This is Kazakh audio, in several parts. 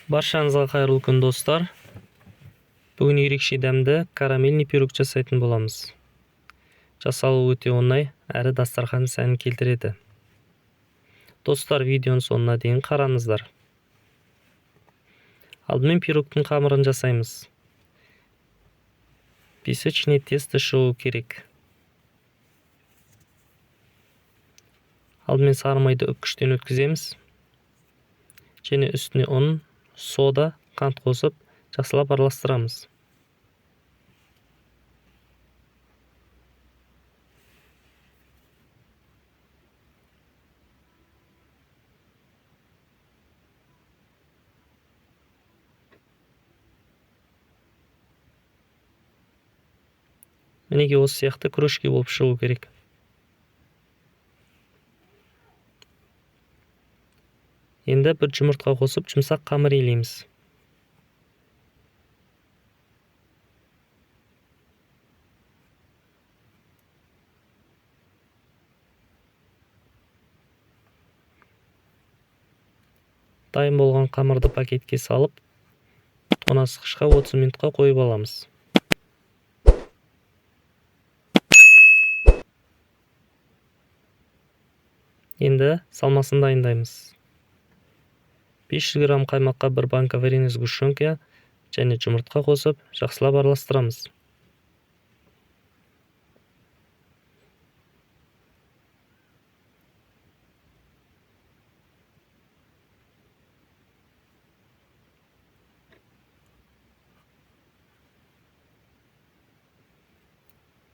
Баршаңызға қайырлы күн достар. Бүгін ерекше дәмді карамельный пирог жасайтын боламыз. Жасалуы өте оңай, әрі дастархан сәнін келтіреді. Достар, видеоның соңына дейін қараңыздар. Алдымен пирогтың қамырын жасаймыз. Песочный тесто шығу керек. Алдымен сары майды үккіштен өткіземіз. Және үстіне ұн, сода, қант қосып, жақсылап араластырамыз. Мінеки осы сияқты кружки болып шығу керек. Енді бір жұмыртқа қосып, жұмсақ қамыр илейміз. Дайын болған қамырды пакетке салып, тоңазытқышқа 30 минутқа қойып аламыз. Енді салмасын дайындаймыз. 500 грамм қаймаққа бір банка вареный сгущенка және жұмыртқа қосып, жақсылап араластырамыз.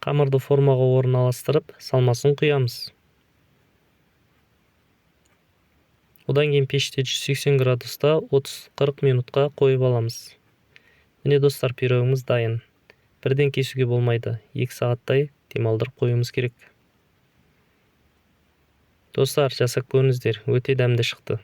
Қамырды формаға орналастырып, салмасын құямыз. Одан кейін пеште 180 градуста 30-40 минутқа қойып аламыз. Міне достар, пирогымыз дайын. Бірден кесуге болмайды. 2 сағаттай демалдырып қоюымыз керек. Достар, жасап көріңіздер, өте дәмді шықты.